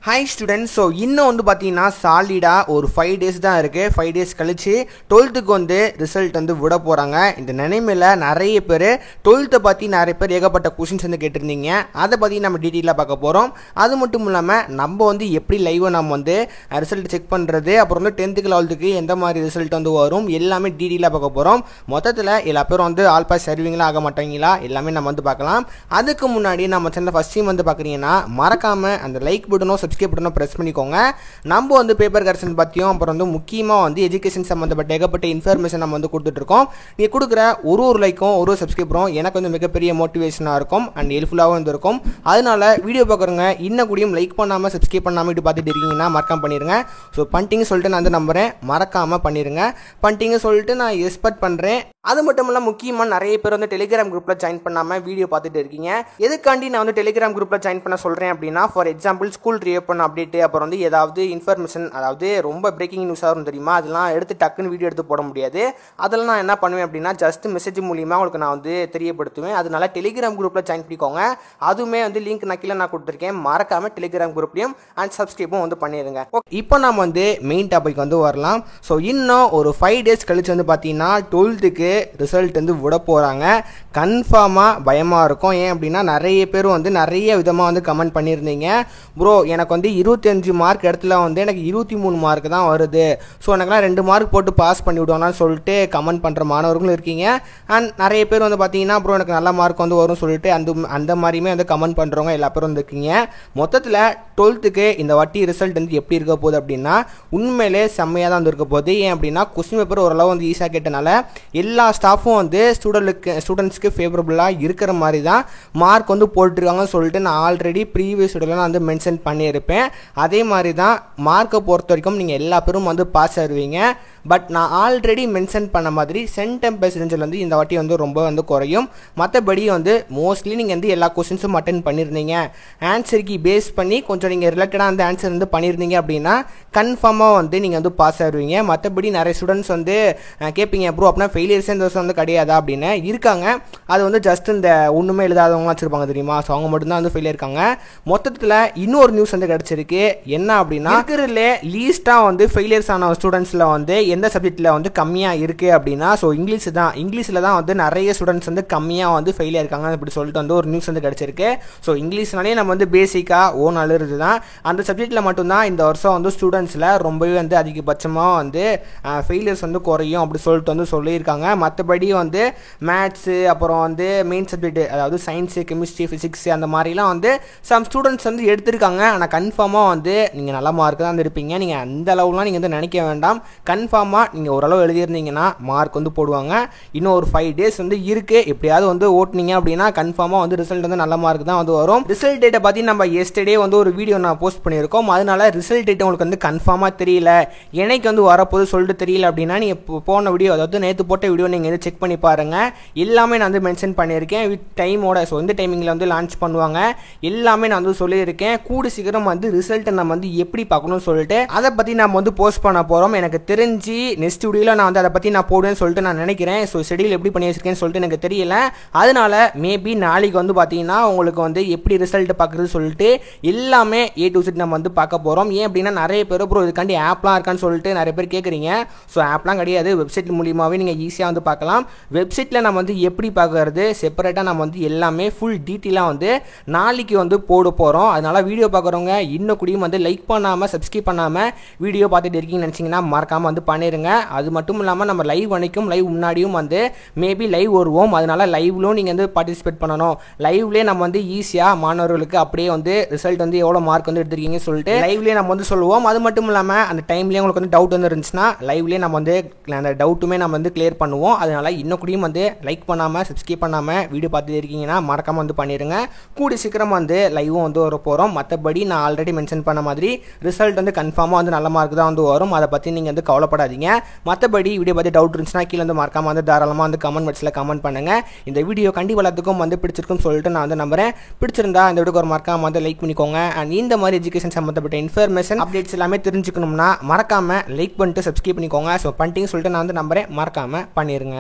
Hi students, so இன்னும் வந்து பாத்தீங்கன்னா சாலிடா ஒரு 5 days தான் இருக்கு. 5 days கழிச்சு 12th க்கு வந்து ரிசல்ட் வந்து விட போறாங்க. இந்த நினைமையில நிறைய பேர் 12th பத்தி நிறைய பேர் ஏகப்பட்ட क्वेश्चंस வந்து கேட்டிருந்தீங்க. அத பத்தி நம்ம டீடைலா பார்க்க போறோம். அது மட்டும் இல்லாம நம்ம வந்து எப்படி லைவா நம்ம வந்து ரிசல்ட் செக் பண்றது, அப்புறம் வந்து 10th க்கு 11th க்கு எந்த மாதிரி ரிசல்ட் வந்து வரும் எல்லாமே டீடைலா பார்க்க போறோம். மொத்தத்துல எல்லா பேரும் வந்து ஆல் பாஸ் சர்விங்களா ஆக மாட்டாங்களா எல்லாமே நம்ம வந்து பார்க்கலாம். அதுக்கு முன்னாடி நம்ம சேனல் ஃபர்ஸ்ட் டைம் வந்து பார்க்கறீங்கன்னா மறக்காம அந்த லைக் பட்டனும் சப்ஸ்கிரைப் பட்டனும் பிரஸ் பண்ணிக்கோங்க. நம்ம வந்து பேப்பர் கரெக்ஷன் பத்தியும் அப்புறம் வந்து முக்கியமா வந்து எஜுகேஷன் சம்பந்தப்பட்ட ஏகப்பட்ட இன்ஃபர்மேஷன் நம்ம வந்து கொடுத்துட்டு இருக்கோம். நீங்க கொடுக்குற ஒரு லைக்கும் ஒரு சப்ஸ்கிரைபரும் எனக்கு வந்து மிகப்பெரிய மோட்டிவேஷனா இருக்கும் அண்ட் ஹெல்ப்ஃபுல்லாகவும் இருக்கும். அதனால வீடியோ பார்க்குறவங்க இன்னும் கூடயும் லைக் பண்ணாம சப்ஸ்கிரைப் பண்ணாம இது பார்த்துட்டு இருக்கீங்கன்னா மறக்காம பண்ணிருங்க. ஸோ பண்ணிட்டீங்க சொல்லிட்டு நான் வந்து நம்புறேன், மறக்காம பண்ணிருங்க. பண்ணிட்டீங்க சொல்லிட்டு நான் எக்ஸ்பெக்ட் பண்றேன். அது மட்டும் இல்லாமல் முக்கியமாக நிறைய பேர் வந்து டெலிகிராம் குரூப்பில் ஜாயின் பண்ணாமல் வீடியோ பார்த்துட்டு இருக்கீங்க. எதுக்காண்டி நான் வந்து டெலிகிராம் குரூப்பில் ஜாயின் பண்ண சொல்கிறேன் அப்படின்னா, for example school reopen update, அப்புறம் வந்து ஏதாவது இன்ஃபர்மேஷன், அதாவது ரொம்ப பிரேக்கிங் நியூஸாக இருக்கும் தெரியுமா, அதெல்லாம் எடுத்து டக்குன்னு வீடியோ எடுத்து போட முடியாது. அதெல்லாம் நான் என்ன பண்ணுவேன் அப்படின்னா, ஜஸ்ட் மெசேஜ் மூலியமாக உங்களுக்கு நான் வந்து தெரியப்படுத்துவேன். அதனால டெலிகிராம் குரூப்பில் ஜாயின் பண்ணிக்கோங்க. அதுவுமே வந்து லிங்க் நான் கீழே நான் கொடுத்துருக்கேன். மறக்காமல் டெலிகிராம் குரூப்லையும் அண்ட் சப்ஸ்கிரைபும் வந்து பண்ணிடுங்க. ஓகே, இப்போ நம்ம வந்து மெயின் டாபிக் வந்து வரலாம். ஸோ இன்னும் ஒரு 5 days கழிச்சு வந்து பார்த்தீங்கன்னா 12க்கு ரிசல்ட் வந்து விட போகிறாங்க. கன்ஃபார்மாக பயமாக இருக்கும். ஏன் அப்படின்னா நிறைய பேர் வந்து நிறைய விதமாக வந்து கமெண்ட் பண்ணியிருந்தீங்க. ப்ரோ எனக்கு வந்து 25 மார்க் இடத்துல வந்து எனக்கு 23 மார்க் தான் வருது, ஸோ எனக்குலாம் 2 மார்க் போட்டு பாஸ் பண்ணி விடுவாங்கன்னு சொல்லிட்டு கமெண்ட் பண்ணுற மாணவர்களும் இருக்கீங்க. அண்ட் நிறைய பேர் வந்து பார்த்தீங்கன்னா ப்ரோ எனக்கு நல்ல மார்க் வந்து வரும்னு சொல்லிட்டு அந்த மாதிரியுமே வந்து கமெண்ட் பண்ணுறவங்க எல்லா பேரும் வந்து இருக்கீங்க. மொத்தத்தில் 12க்கு இந்த வாட்டி ரிசல்ட் வந்து எப்படி இருக்க போகுது அப்படின்னா உண்மையிலே செம்மையாக தான் வந்து இருக்க போகுது. ஏன் அப்படின்னா கொஸ்டின் பேப்பர் ஓரளவு வந்து ஈஸியாக கேட்டனால எல்லா ஸ்டாஃபும் வந்து ஸ்டூடெண்ட்ஸ்க்கு ஃபேவரபுளாக இருக்கிற மாதிரி தான் மார்க் வந்து போட்டுருக்காங்கன்னு சொல்லிட்டு நான் ஆல்ரெடி ப்ரீவியஸ் வீடியோவில் நான் வந்து மென்ஷன் பண்ணியிருப்பேன். அதே மாதிரி தான் மார்க்கை பொறுத்த வரைக்கும் நீங்கள் எல்லா பேரும் வந்து பாஸ் ஆகிடுவீங்க. பட் நான் ஆல்ரெடி மென்ஷன் பண்ண மாதிரி சென்டம் பெர்சன்டேஜ் வந்து இந்த வாட்டி வந்து ரொம்ப வந்து குறையும். மற்றபடி வந்து மோஸ்ட்லி நீங்கள் வந்து எல்லா கொஸ்டின்ஸும் அட்டென்ட் பண்ணியிருந்தீங்க, ஆன்சருக்கு பேஸ் பண்ணி கொஞ்சம் நீங்கள் ரிலேட்டடாக அந்த ஆன்சர் வந்து பண்ணியிருந்தீங்க அப்படின்னா கன்ஃபார்மாக வந்து நீங்கள் வந்து பாஸ் ஆகிடுவீங்க. மற்றபடி நிறைய ஸ்டூடெண்ட்ஸ் வந்து கேட்பீங்க ப்ரோ அப்படின்னா ஃபெயிலியர்ஸே இந்த வருஷம் வந்து கிடையாதா அப்படின்னு. இருக்காங்க, அது வந்து ஜஸ்ட் இந்த ஒன்றுமே எழுதாதவங்களாம் வச்சுருப்பாங்க தெரியுமா, ஸோ அவங்க மட்டும்தான் வந்து ஃபெயிலியர் இருக்காங்க. மொத்தத்தில் இன்னொரு நியூஸ் வந்து கிடச்சிருக்கு. என்ன அப்படின்னா இருக்கிறதுலே லீஸ்ட்டாக வந்து ஃபெயிலியர்ஸ் ஆன ஸ்டூடெண்ட்ஸில் வந்து எந்த சப்ஜெக்டில் வந்து கம்மியாக இருக்குது அப்படின்னா ஸோ இங்கிலீஷில் தான் வந்து நிறைய ஸ்டூடெண்ட்ஸ் வந்து கம்மியாக வந்து ஃபெயிலியர் இருக்காங்க அப்படி சொல்லிட்டு வந்து ஒரு நியூஸ் வந்து கிடச்சிருக்கு. ஸோ இங்கிலீஷ்னாலே நம்ம வந்து பேசிக்காக ஓன் அழுறது தான். அந்த சப்ஜெக்டில் மட்டும்தான் இந்த வருஷம் வந்து ஸ்டூடெண்ட்ஸில் ரொம்பவே வந்து அதிகபட்சமாக வந்து ஃபெயிலியர்ஸ் வந்து குறையும் அப்படி சொல்லிட்டு வந்து சொல்லியிருக்காங்க. மற்றபடி வந்து மேத்ஸு, அப்புறம் வந்து மெயின் சப்ஜெக்ட் அதாவது சயின்ஸு, கெமிஸ்ட்ரி, ஃபிசிக்ஸ் அந்த மாதிரிலாம் வந்து சம் ஸ்டூடெண்ட்ஸ் வந்து எடுத்திருக்காங்க. ஆனால் கன்ஃபார்மாக வந்து நீங்கள் நல்ல மார்க் தான் இருப்பீங்க. நீங்கள் அந்த அளவுலாம் நீங்கள் வந்து நினைக்க வேண்டாம். கன்ஃபார்மாக நீங்கள் ஓரளவு எழுதியிருந்தீங்கன்னா மார்க் வந்து போடுவாங்க. இன்னும் ஒரு 5 days வந்து இருக்குது. எப்படியாவது வந்து ஓட்டுனீங்க அப்படின்னா கன்ஃபார்மாக வந்து ரிசல்ட் வந்து நல்ல மார்க் தான் வந்து வரும். ரிசல்ட் டேட்டை பற்றி நம்ம எஸ்டர்டே வந்து ஒரு வீடியோ நான் போஸ்ட் பண்ணியிருக்கோம். அதனால ரிசல்ட் டேட் உங்களுக்கு வந்து கன்ஃபார்மாக தெரியல, எனக்கு வந்து வரப்போது சொல்லிட்டு தெரியல அப்படின்னா நீங்கள் போன வீடியோ, அதாவது நேற்று போட்ட வீடியோ நீங்கள் வந்து செக் பண்ணி பாருங்கள். எல்லாமே நான் வந்து மென்ஷன் பண்ணியிருக்கேன் வித் டைமோட. ஸோ இந்த டைமிங்கில் வந்து லான்ச் பண்ணுவாங்க எல்லாமே நான் வந்து சொல்லியிருக்கேன். கூடி சீக்கிரம் வந்து ரிசல்ட்டை நம்ம வந்து எப்படி பார்க்கணும்னு சொல்லிட்டு அதை பற்றி நம்ம வந்து போஸ்ட் பண்ண போகிறோம். எனக்கு தெரிஞ்சு நெக்ஸ்ட் வீடியோவில் நான் வந்து அதை பற்றி நான் போடுவேன்னு சொல்லிட்டு நான் நினைக்கிறேன். ஸோ ஷெடியூல் எப்படி பண்ணி வச்சிருக்கேன்னு சொல்லிட்டு எனக்கு தெரியல. அதனால மேபி நாளைக்கு வந்து பார்த்தீங்கன்னா உங்களுக்கு வந்து எப்படி ரிசல்ட் பார்க்குறது சொல்லிட்டு எல்லாமே A to Z நம்ம வந்து பார்க்க போகிறோம். ஏன் அப்படின்னா நிறைய பேர் ப்ரோ இதுக்காண்டி ஆப்லாம் இருக்கான்னு சொல்லிட்டு நிறைய பேர் கேட்குறீங்க. ஸோ ஆப்லாம் கிடையாது, வெப்சைட் மூலியமாகவே நீங்கள் ஈஸியாக வந்து பார்க்கலாம். வெப்சைட்டில் நம்ம வந்து எப்படி பார்க்கறது செப்பரேட்டாக நம்ம வந்து எல்லாமே ஃபுல் டீட்டெயிலாக வந்து நாளைக்கு வந்து போட போகிறோம். அதனால் வீடியோ பார்க்குறவங்க இன்னும் கூடியும் வந்து லைக் பண்ணாமல் சப்ஸ்கிரைப் பண்ணாமல் வீடியோ பார்த்துட்டு இருக்கீங்கன்னு நினச்சிங்கன்னா மறக்காமல் வந்து பண்ணிடுங்க. அது மட்டும் இல்லாமல் நம்ம லைவ் அன்னைக்கும் லைவ் முன்னாடியும் வந்து மேபி லைவ் வருவோம். அதனால் லைவ்லும் நீங்கள் வந்து பார்ட்டிசிபேட் பண்ணணும். லைவ்லேயே நம்ம வந்து ஈஸியாக மாணவர்களுக்கு அப்படியே வந்து ரிசல்ட் வந்து எவ்வளோ மார்க் வந்து எடுத்துருக்கீங்கன்னு சொல்லிட்டு லைவ்லேயே நம்ம வந்து சொல்லுவோம். அது மட்டும் இல்லாமல் அந்த டைம்லேயே உங்களுக்கு வந்து டவுட் வந்து இருந்துச்சுன்னா லைவ்லேயே நம்ம வந்து அந்த டவுட்டுமே நம்ம வந்து கிளியர் பண்ணுவோம். அதனால் இன்னும் கூடியும் வந்து லைக் பண்ணாமல் சப்ஸ்கிரைப் பண்ணாமல் வீடியோ பார்த்துட்டு இருக்கீங்கன்னா மறக்காமல் வந்து பண்ணிடுங்க. கூடி சீக்கிரம் வந்து லைவும் வந்து வர போகிறோம். மற்றபடி நான் ஆல்ரெடி மென்ஷன் பண்ண மாதிரி ரிசல்ட் வந்து கன்ஃபார்மாக வந்து நல்ல மார்க் தான் வந்து வரும். அதை பற்றி நீங்கள் வந்து கவலைப்படாதீங்க. மற்றபடி வீடியோ பற்றி டவுட் இருந்துச்சுன்னா கீழே வந்து மறக்காமல் வந்து தாராளமாக வந்து கமெண்ட் பாக்ஸில் கமெண்ட் பண்ணுங்கள். இந்த வீடியோ கண்டிப்பாக எல்லாத்துக்கும் வந்து பிடிச்சிருக்குன்னு சொல்லிட்டு நான் வந்து நம்புறேன். பிடிச்சிருந்தா இந்த வீடியோக்கு ஒரு மறக்காம வந்து லைக் பண்ணிக்கோங்க. அண்ட் இந்த மாதிரி எஜுகேஷன் சம்மந்தப்பட்ட இன்ஃபர்மேஷன் அப்டேட்ஸ் எல்லாமே தெரிஞ்சுக்கணும்னா மறக்காமல் லைக் பண்ணிட்டு சப்ஸ்கிரைப் பண்ணிக்கோங்க. ஸோ பண்ணிட்டீங்கன்னு சொல்லிட்டு நான் வந்து நம்புறேன், மறக்காமல் பண்ணிடுங்க.